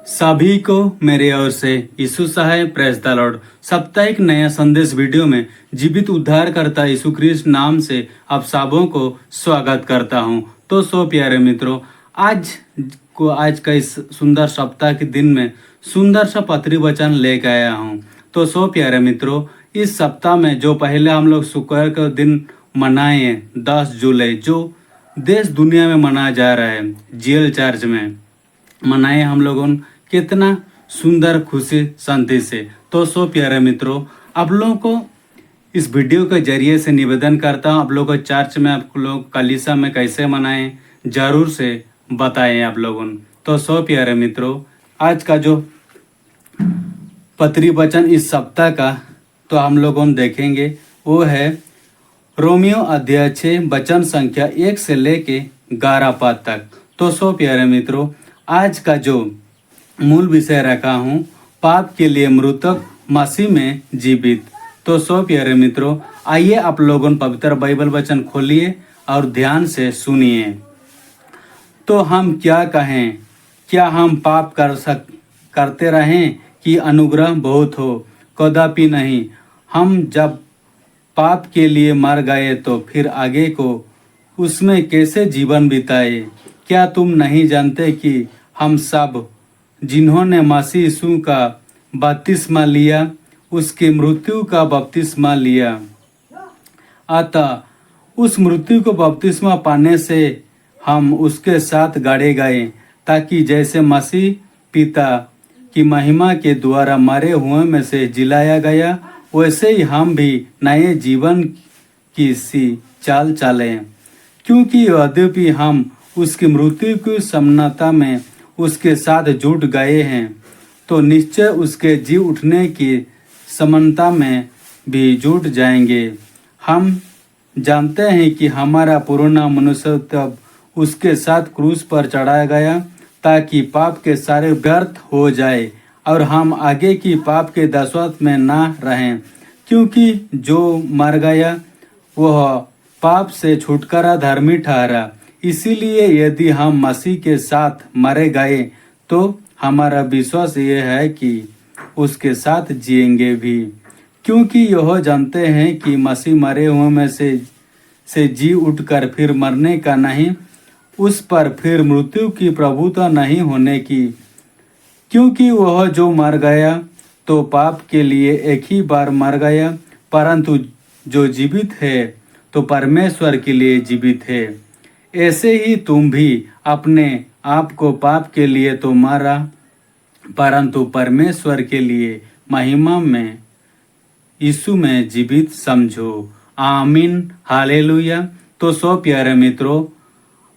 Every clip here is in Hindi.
सभी को मेरे ओर से यीशु सहाय प्रेस द लॉर्ड साप्ताहिक नया संदेश वीडियो में जीवित उद्धार करता यीशु ख्रिस्त नाम से आप सबों को स्वागत करता हूं। तो प्यारे मित्रों, आज का इस सुंदर सप्ताह के दिन में सुंदर सा पत्री वचन लेकर आया हूं। तो प्यारे मित्रों, इस सप्ताह में जो पहले हम लोग शुक्र का दिन मनाए 10 जुलाई, जो देश दुनिया में मनाया जा रहा है, जेल चर्च में मनाए हम लोगों कितना सुंदर खुशी शांति से। तो प्यारे मित्रों, आप लोगों को इस वीडियो के जरिए से निवेदन करता हूँ, आप लोग को चर्च में आप लोग कलीसिया में कैसे मनाएं जरूर से बताएं आप लोगों। तो प्यारे मित्रों, आज का जो पत्री वचन इस सप्ताह का तो हम लोगों देखेंगे वो है रोमियो अध्याय 6 वचन संख्या 1 से लेके 11 पद तक। तो प्यारे मित्रों, आज का जो मूल विषय रखा हूँ, पाप के लिए मृतक मसीह में जीवित। तो प्यारे मित्रों, आइए आप लोगों पवित्र बाइबल वचन खोलिए और ध्यान से सुनिए। तो हम क्या कहें, क्या हम पाप करते रहें कि अनुग्रह बहुत हो? कदापि नहीं। हम जब पाप के लिए मर गए तो फिर आगे को उसमें कैसे जीवन बिताए? क्या तुम नहीं जानते कि हम सब जिन्होंने मसीह यीशु का बपतिस्मा लिया उसकी मृत्यु का बपतिस्मा लिया, अतः उस मृत्यु को बपतिस्मा पाने से हम उसके साथ गाड़े गए, ताकि जैसे मसीह पिता की महिमा के द्वारा मरे हुए में से जिलाया गया, वैसे ही हम भी नए जीवन की सी चाल चलें। क्योंकि यद्यपि हम उसकी मृत्यु की समानता में उसके साथ जुट गए हैं, तो निश्चय उसके जी उठने की समानता में भी जुट जाएंगे। हम जानते हैं कि हमारा पुराना मनुष्य तब उसके साथ क्रूस पर चढ़ाया गया, ताकि पाप के सारे व्यर्थ हो जाए और हम आगे की पाप के दासत्व में ना रहें। क्योंकि जो मर गया वह पाप से छुटकारा धर्मी ठहरा। इसीलिए यदि हम मसीह के साथ मरे गए तो हमारा विश्वास ये है कि उसके साथ जिएंगे भी, क्योंकि यह जानते हैं कि मसीह मरे हुए में से जी उठकर फिर मरने का नहीं, उस पर फिर मृत्यु की प्रभुता नहीं होने की। क्योंकि वह जो मर गया तो पाप के लिए एक ही बार मर गया, परंतु जो जीवित है तो परमेश्वर के लिए जीवित है। ऐसे ही तुम भी अपने आप को पाप के लिए तो मारा, परंतु परमेश्वर के लिए महिमा में यीशु में जीवित समझो। आमीन, हालेलुया। तो प्यारे मित्रों,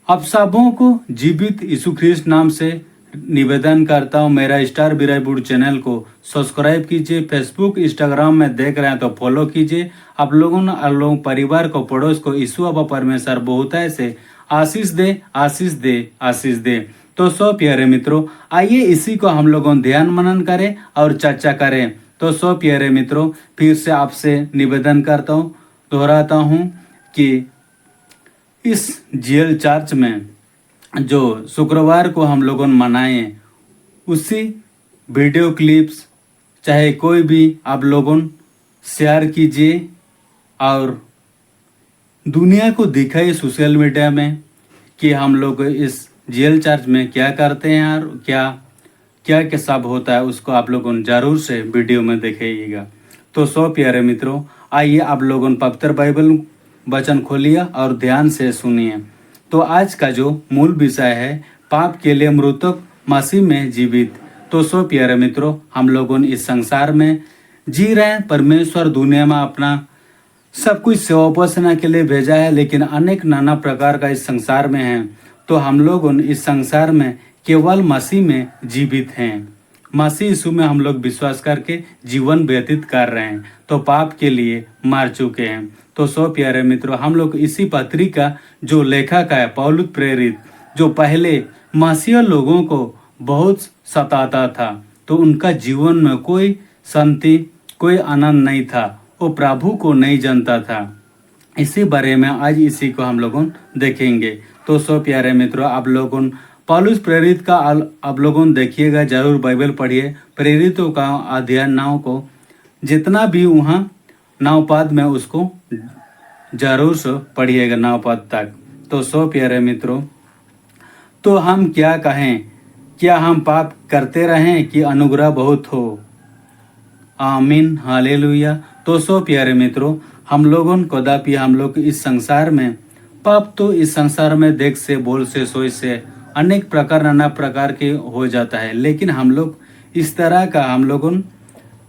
आप सबों को जीवित यीशु ख्रिस्त नाम से निवेदन करता हूँ, मेरा स्टार बिराईबुड चैनल को सब्सक्राइब कीजिए। फेसबुक इंस्टाग्राम में देख रहे हैं तो फॉलो कीजिए। आप लोगों परिवार को, पड़ोस को यीशु अब्बा परमेश्वर बहुतायत से आशीष दे, आशीष दे, आशीष दे। तो प्यारे मित्रों, आइए इसी को हम लोगों ध्यान मनन करें और चर्चा करें। तो प्यारे मित्रों, फिर से आपसे निवेदन करता हूँ, दोहराता हूँ कि इस जेल चर्च में जो शुक्रवार को हम लोगों मनाए, उसी वीडियो क्लिप्स चाहे कोई भी आप लोगों शेयर कीजिए और दुनिया को दिखाइए सोशल मीडिया में कि हम लोग इस जेल चर्च में क्या करते हैं और क्या क्या क्या सब होता है, उसको आप लोगों जरूर से वीडियो में देखिएगा। तो प्यारे मित्रों, आइए आप लोगों पवित्र बाइबल वचन खोलिए और ध्यान से सुनिए। तो आज का जो मूल विषय है, पाप के लिए मृतक मसीह में जीवित। तो प्यारे मित्रों, हम लोगों इस संसार में जी रहे हैं। परमेश्वर दुनिया में अपना सब कुछ सेवा उपासना के लिए भेजा है, लेकिन अनेक नाना प्रकार का इस संसार में है। तो हम लोग इस संसार में केवल मसीह में जीवित हैं। मसीह यीशु में हम लोग विश्वास करके जीवन व्यतीत कर रहे हैं, तो पाप के लिए मर चुके हैं। तो प्यारे मित्रों, हम लोग इसी पत्रिका जो लेखक है पौलुस प्रेरित, जो पहले मसीह लोगों को बहुत सताता था, तो उनका जीवन में कोई शांति, कोई आनंद नहीं था, वो प्रभु को नहीं जानता था। इसी बारे में आज इसी को हम लोगों देखेंगे। तो प्यारे मित्रों, आप लोगों पौलुस प्रेरित का आप लोगों देखिएगा, जरूर बाइबल पढ़िए, प्रेरितों का अध्ययन नाव को जितना भी वहाँ नावपाद में उसको जरूर से पढ़िएगा नावपाद तक। तो सो प्यारे मित्रों, तो हम क्या कहें, क्या हम पाप करते रहें कि अनुग्रह बहुत हो? आमीन, हालेलुया। तो सो प्यारे मित्रों, हम लोगों कदापि हम लोग इस संसार में पाप तो इस संसार में देख से, बोल से, सोच से अनेक प्रकार, नाना प्रकार के हो जाता है, लेकिन हम लोग इस तरह का हम लोगों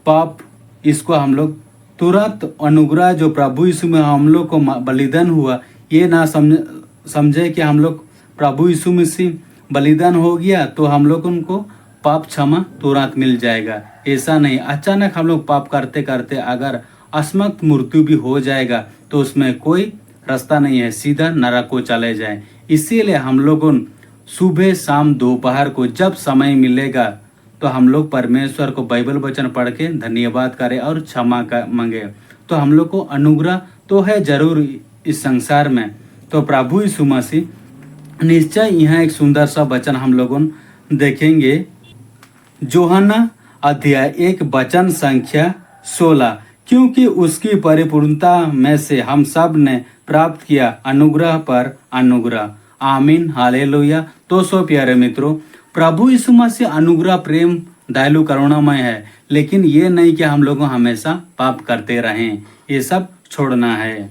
पाप इसको हम लोग तुरंत अनुग्रह जो प्रभु यीशु में हम लोग को बलिदान हुआ, ये ना समझे कि हम लोग प्रभु यीशु मसीह बलिदान हो गया तो हम लोग उनको पाप क्षमा तुरंत मिल जाएगा। ऐसा नहीं, अचानक हम लोग पाप करते करते अगर अस्मत् मृत्यु भी हो जाएगा तो उसमें कोई रास्ता नहीं है, सीधा नरक को चले जाए। इसीलिए हम लोगों सुबह शाम दोपहर को जब समय मिलेगा तो हम लोग परमेश्वर को बाइबल वचन पढ़ के धन्यवाद करें और क्षमा मांगे। तो हम लोग को अनुग्रह तो है जरूर इस संसार में। तो प्रभु यीशु मसीह निश्चय यहाँ एक सुंदर सा वचन हम लोगों देखेंगे, यूहन्ना अध्याय 1 वचन संख्या 16, क्योंकि उसकी परिपूर्णता में से हम सब ने प्राप्त किया अनुग्रह पर अनुग्रह। आमीन, हालेलुया। तो सो प्यारे मित्रों, प्रभु यीशु मसीह अनुग्रह, प्रेम, दयालु, करुणामय है, लेकिन ये नहीं कि हम लोग हमेशा पाप करते रहें, ये सब छोड़ना है,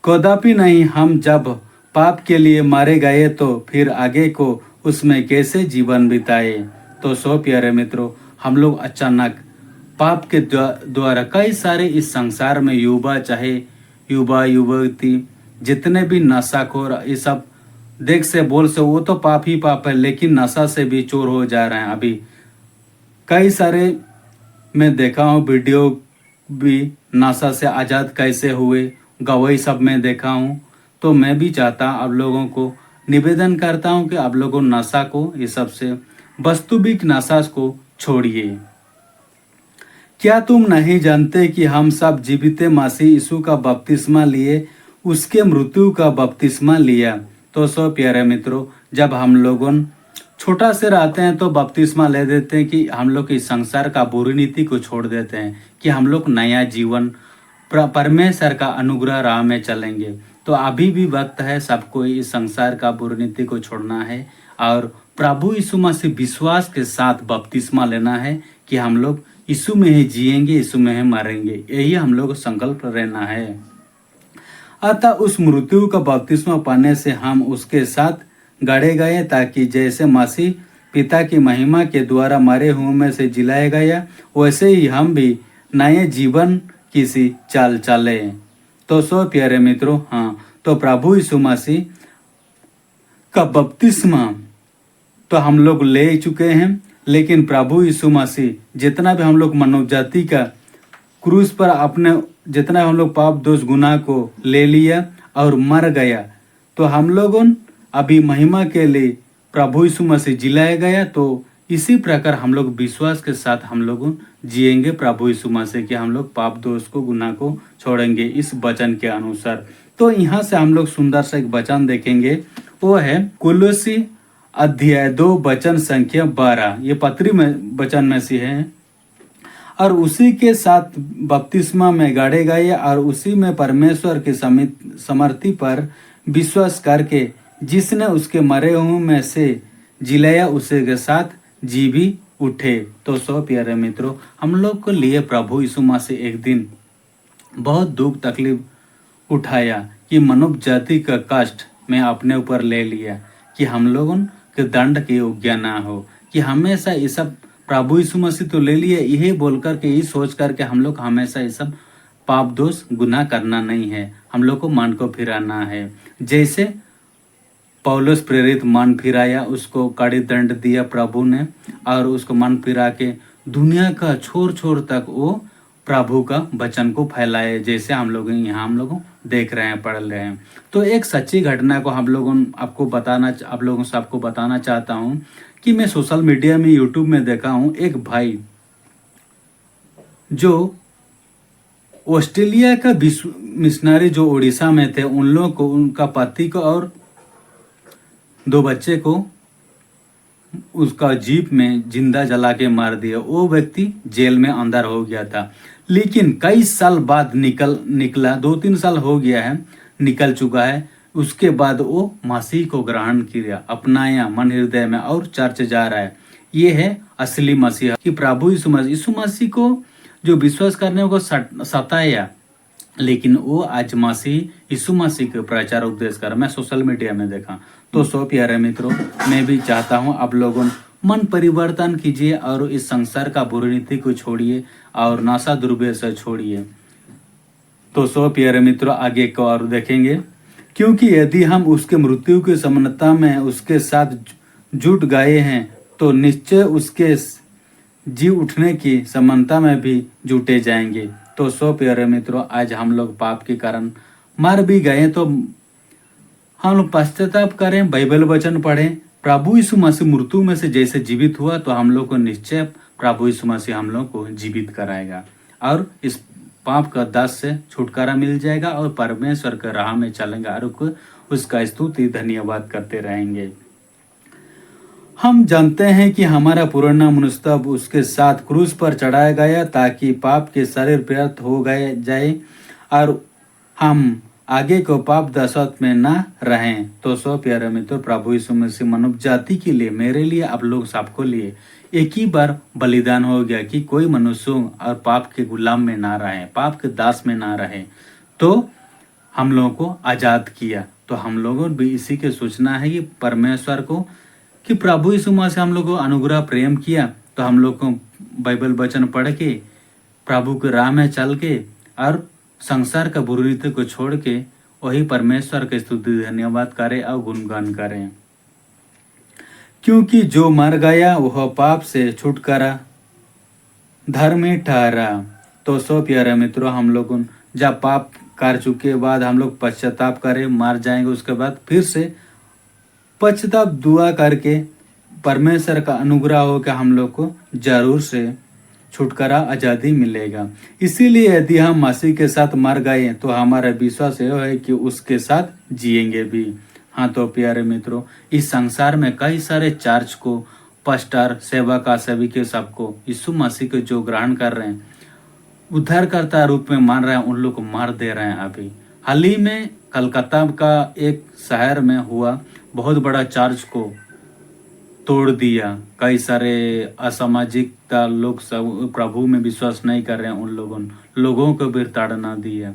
कदापि नहीं। हम जब पाप के लिए मारे गए तो फिर आगे को उसमें कैसे जीवन बिताए? तो सो प्यारे मित्रों, हम लोग अचानक पाप के द्वारा कई सारे इस संसार में युवा, चाहे युवा युवती, जितने भी नशाखोर, ये सब देख से, बोल से, वो तो पाप ही पाप है, लेकिन नशा से भी चोर हो जा रहे हैं। अभी कई सारे मैं देखा हूँ वीडियो भी, नशा से आज़ाद कैसे हुए, गवाही सब में देखा हूँ। तो मैं भी चाहता आप लोगों को निवेदन करता हूँ कि आप लोगों नशा को, ये सब से, वास्तविक नशा को छोड़िए। क्या तुम नहीं जानते कि हम सब जीवित मसीह यीशु का बपतिस्मा लिए, उसके मृत्यु का बपतिस्मा लिया? तो सो प्यारे मित्रों, जब हम लोगों छोटा से रहते हैं तो बपतिस्मा ले देते हैं कि हम लोग इस संसार का बुरी नीति को छोड़ देते हैं, कि हम लोग नया जीवन परमेश्वर का अनुग्रह राह में चलेंगे। तो अभी भी वक्त है सबको इस संसार का बुरी नीति को छोड़ना है और प्रभु यीशु मसीह विश्वास के साथ बपतिस्मा लेना है कि हम लोग यीशु में ही जिएंगे, यीशु में ही मरेंगे, यही हम लोग संकल्प रहना है। अतः उस मृत्यु का बपतिस्मा पाने से हम उसके साथ गढ़े गए, ताकि जैसे मसीह पिता की महिमा के द्वारा मरे हुए में से जिलाया गया, वैसे ही हम भी नए जीवन की सी चाल चले। तो सो प्यारे मित्रों, हाँ, तो प्रभु यीशु मसीह का बपतिस्मा तो हम लोग ले चुके हैं, लेकिन प्रभु यीशु मसीह जितना भी हम लोग मानव जाति का क्रूस पर अपने जितना हम लोग पाप दोष गुनाह को ले लिया और मर गया, तो हम लोगों अभी महिमा के लिए प्रभु यीशु मसीह जिलाया गया। तो इसी प्रकार हम लोग विश्वास के साथ हम लोग जिएंगे प्रभु यीशु मसीह के, हम लोग पाप दोष को, गुनाह को छोड़ेंगे इस वचन के अनुसार। तो यहाँ से हम लोग सुंदर सा एक वचन देखेंगे, वो है कुलुसी अध्याय 2 वचन संख्या 12। ये पत्री में वचन में से है। और उसी के साथ बपतिस्मा में गाड़े गए और उसी में परमेश्वर के समर्थी पर विश्वास करके जिसने उसके मरे हुए में से जिलाया, उसे के साथ जी भी उठे। तो सो प्यारे मित्रों, हम लोग को लिए प्रभु यीशु मसीह एक दिन बहुत दुख तकलीफ उठाया कि मानव जाति का कष्ट में अपने ऊपर ले लिया, कि हम लोगों के दंड के योग्य ना हो, कि हमेशा ये सब प्रभु यीशु मसीह तो ले लिए, यही बोल कर के, यही सोच करके हम लोग हमेशा ये सब पाप दोष गुनाह करना नहीं है, हम लोग को मन को फिराना है। जैसे पौलुस प्रेरित मन फिराया, उसको कड़ी दंड दिया प्रभु ने, और उसको मन फिरा के दुनिया का छोर छोर तक वो प्रभु का वचन को फैलाए, जैसे हम लोग यहाँ हम लोग देख रहे हैं, पढ़ रहे हैं। तो एक सच्ची घटना को आप लोगों से आपको बताना चाहता हूँ कि मैं सोशल मीडिया में, यूट्यूब में देखा हूँ, एक भाई जो ऑस्ट्रेलिया का मिशनरी जो उड़ीसा में थे, उन लोगों को, उनका पति को और 2 बच्चे को उसका जीप में जिंदा जला के मार दिया। वो व्यक्ति जेल में अंदर हो गया था, लेकिन कई साल बाद निकला, 2-3 साल हो गया है, निकल चुका है। उसके बाद वो मसीह को ग्रहण किया, अपनाया मन हृदय में और चर्च जा रहा है। ये है असली मसीहा कि प्रभु यीशु मसीह को जो विश्वास करने को सताया, लेकिन वो आज मसीह यीशु मसीह के प्रचार उपदेश कर मैं सोशल मीडिया में देखा। तो सो प्यारे मित्रों, मैं भी चाहता हूँ आप लोगों मन परिवर्तन कीजिए और इस संसार का बुरी नीति को छोड़िए और नशा दुर्व्यसन छोड़िए। तो सो प्यारे मित्रों, आगे को और देखेंगे, क्योंकि यदि हम उसके मृत्यु की समानता में उसके साथ जुट गए हैं तो निश्चय उसके जी उठने की समानता में भी जुटे जाएंगे। तो सो प्यारे मित्रों, आज हम लोग पाप के कारण मर भी गए तो हम लोग पश्चाताप करें, बाइबल वचन पढ़ें। प्रभु यीशु मसीह मृत्यु में से जैसे जीवित हुआ तो हम लोग को निश्चय प्रभु यीशु मसीह हम लोग को जीवित कराएगा और इस पाप का दास से छुटकारा मिल जाएगा और परमेश्वर के राह में चलेंगे और उसका स्तुति धन्यवाद करते रहेंगे। हम जानते हैं कि हमारा पुराना मनुष्य उसके साथ क्रूस पर चढ़ाया गया ताकि पाप के शरीर व्यर्थ हो गए जाए और हम आगे को पाप दशा में ना रहें। तो सो प्यारे मित्रों, प्रभु यीशु मसीह मानव जाति के लिए, मेरे लिए, आप लोग सबको लिए एक ही बार बलिदान हो गया कि कोई मनुष्य और पाप के गुलाम में ना रहे, पाप के दास में ना रहे। तो हम लोगों को आजाद किया। तो हम लोगों भी इसी के सूचना है कि परमेश्वर को कि प्रभु यीशु मसीह हम लोग को अनुग्रह प्रेम किया। तो हम लोग को बाइबल वचन पढ़ के प्रभु के राह में चल के और संसार का बुरी रीति को छोड़ के वही परमेश्वर के स्तुति धन्यवाद करें और गुणगान करें, क्योंकि जो मर गया वह पाप से छुटकारा धर्मी ठहरा। तो सो प्यारे मित्रों, हम लोग जब पाप कर चुके बाद हम लोग पश्चाताप करें, मर जाएंगे, उसके बाद फिर से पश्चाताप दुआ करके परमेश्वर का अनुग्रह हो कि हम लोग को जरूर से छुटकारा आज़ादी मिलेगा। इसीलिए यदि हम मसीह के साथ मर गए तो हमारा विश्वास यह है कि उसके साथ जिएंगे भी। हाँ, तो प्यारे मित्रों, इस संसार में कई सारे चर्च को, पास्टर, सेवक, सेविके सबको यीशु मसीह को जो ग्रहण कर रहे हैं, उद्धारकर्ता रूप में मान रहे हैं, उन लोग को मार दे रहे हैं। अभी हाल ही में कलकत्ता का एक शहर में हुआ, बहुत बड़ा चर्च को तोड़ दिया। कई सारे असामाजिकता लोग सब प्रभु में विश्वास नहीं कर रहे हैं, उन लोगों को भी ताड़ना दिया।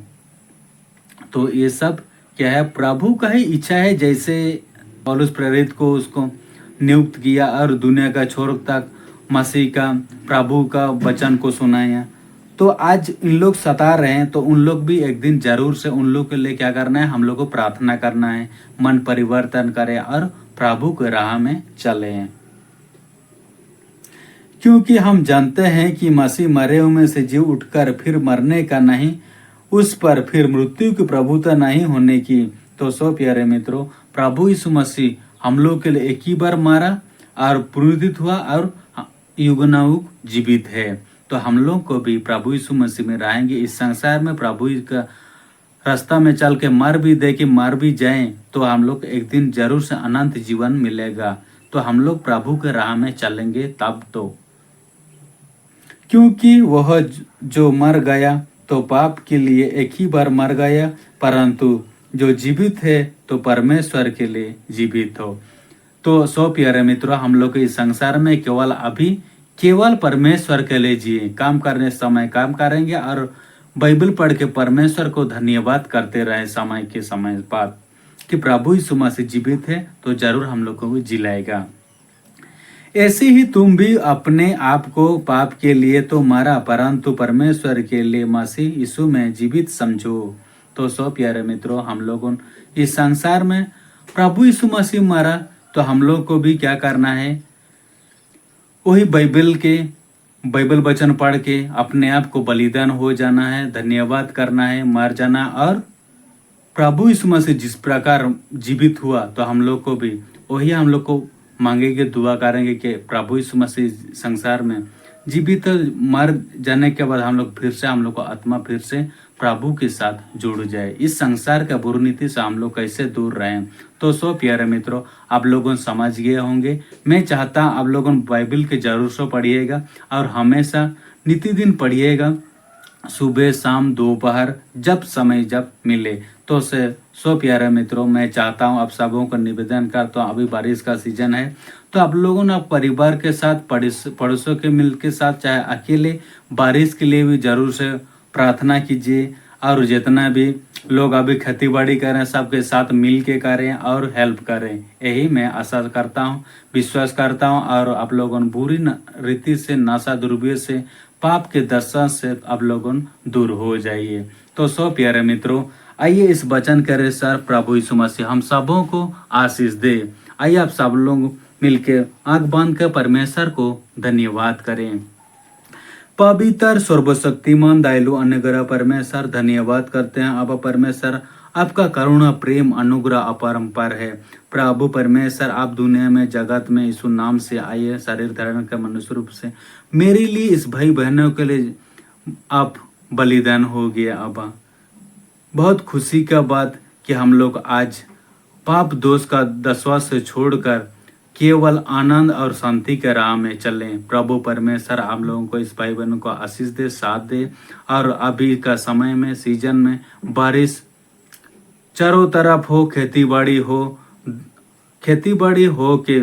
तो ये सब क्या है? प्रभु का ही इच्छा है। जैसे पौलुस प्रेरित को उसको नियुक्त किया और दुनिया का छोर तक मसीह का, प्रभु का वचन को सुनाया। तो आज इन लोग सता रहे हैं, तो उन लोग भी एक दिन जरूर से उन लोग के लिए क्या करना है? हम लोग को प्रार्थना करना है, मन परिवर्तन करें और प्रभु के राह में चले। क्योंकि हम जानते हैं कि मसीह मरे हुए में से जी उठकर फिर मरने का नहीं, उस पर फिर मृत्यु की प्रभुता नहीं होने की। तो सो प्यारे मित्रों, प्रभु यीशु मसीह हम लोग के लिए एक ही बार मारा और पुनरुत्थित हुआ और युगनायुग जीवित है। तो हम लोग को भी प्रभु यीशु मसीह में रहेंगे। इस संसार में प्रभु का रास्ता में चल के मर भी दे कि मर भी जाएं तो हम लोग एक दिन जरूर से अनंत जीवन मिलेगा। तो हम लोग प्रभु के राह में चलेंगे तब तो, क्योंकि वह जो मर गया तो पाप के लिए एक ही बार मर गया, परंतु जो जीवित है तो परमेश्वर के लिए जीवित हो। तो सो प्यारे मित्रों, हम लोग इस संसार में केवल परमेश्वर के लिए जिए। काम करने समय काम करेंगे और बाइबल पढ़ के परमेश्वर को धन्यवाद करते रहे समय के समय बाद कि प्रभु यीशु मसीह जीवित है, तो जरूर हम लोग को भी जिलाएगा। ऐसे ही तुम भी अपने आप को पाप के लिए तो मारा, परंतु परमेश्वर के लिए मसीह यीशु में जीवित समझो। तो सो प्यारे मित्रों, हम लोगों इस संसार में प्रभु यीशु मसीह मारा, तो हम लोग को भी क्या करना है? वही बाइबल वचन पढ़ के अपने आप को बलिदान हो जाना है, धन्यवाद करना है, मार जाना। और प्रभु यीशु मसीह जिस प्रकार जीवित हुआ तो हम लोग को भी वही हम लोग को मांगेंगे, दुआ करेंगे कि प्रभु यीशु मसीह संसार में जीवित मर जाने के बाद हम लोग को आत्मा फिर से प्रभु के साथ जुड़ जाए। इस संसार का बुरी नीति से हम लोग कैसे दूर रहें? तो सो प्यारे मित्रों, आप लोगों समझ गए होंगे। मैं चाहता आप लोगों बाइबल के जरूर से पढ़िएगा और हमेशा नित्य पढ़िएगा, सुबह शाम दोपहर जब मिले। तो से सो प्यारे मित्रों, मैं चाहता हूँ आप सबों को निवेदन करता हूँ, अभी बारिश का सीजन है तो आप लोगों ने परिवार के साथ पड़ोसों के मिल के साथ चाहे अकेले बारिश के लिए भी जरूर से प्रार्थना कीजिए। और जितना भी लोग अभी खेती बाड़ी करें सबके साथ मिल के करें और हेल्प करें, यही मैं आशा करता हूँ, विश्वास करता हूँ। और आप लोगों बुरी रीति से, नशा दुर्व्यय से, पाप के दशा से आप लोगों दूर हो जाइए। तो सो प्यारे मित्रों, आइए इस वचन करे सर प्रभु यीशु मसीह हम सबों को आशीष दे। आइए आप सब लोग मिलके आंख बांध कर परमेश्वर को धन्यवाद करें। पवित्र सर्वशक्तिमान दयालु अनुग्रह परमेश्वर, धन्यवाद करते हैं अब परमेश्वर, आपका करुणा प्रेम अनुग्रह अपरंपार है। प्रभु परमेश्वर, आप दुनिया में जगत में यीशु नाम से आए, शरीर धारण कर मनुष्य रूप से मेरे लिए, इस भाई बहनों के लिए आप बलिदान हो गया। अब बहुत खुशी का बात कि हम लोग आज पाप दोष का दसवा से छोड़कर केवल आनंद और शांति के राह में चलें। प्रभु परमेश्वर आप लोगों को, इस भाई बहनों को आशीष दे, साथ दे। और अभी का समय में, सीजन में बारिश चारों तरफ हो, खेती बाड़ी हो के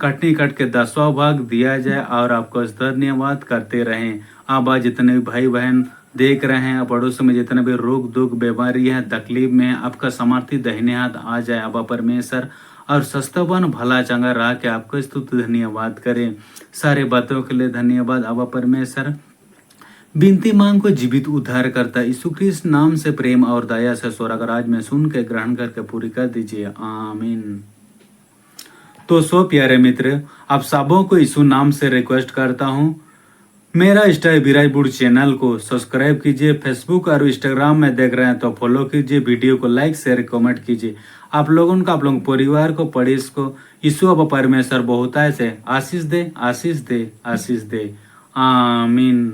कटनी कट के 10वां भाग दिया जाए और आपको धन्यवाद करते रहें। अब आज जितने भी भाई बहन देख रहे हैं, पड़ोस में जितने भी रोग दुख बीमारी है, तकलीफ में है, आपका समर्थी दाहिने हाथ आ जाए अब परमेश्वर, और सस्तवन भला चंगा रहा के आपको स्तुति धन्यवाद करें। सारे बातों के लिए धन्यवाद अब परमेश्वर। बिनती मांग को जीवित उद्धार करता यीशु ख्रिस्त नाम से प्रेम और दया से स्वर्ग राज में सुन के ग्रहण करके पूरी कर दीजिए, आमीन। तो सो प्यारे मित्र, आप सबों को यीशु नाम से रिक्वेस्ट करता हूँ, मेरा स्टाइल विराजपुर चैनल को सब्सक्राइब कीजिए। फेसबुक और इंस्टाग्राम में देख रहे हैं तो फॉलो कीजिए, वीडियो को लाइक शेयर कमेंट कीजिए। आप लोगों का, आप लोगों परिवार को, पड़ोस को यीशु अब परमेश्वर बहुतायत से आशीष दे, आशीष दे, आशीष दे, आमीन।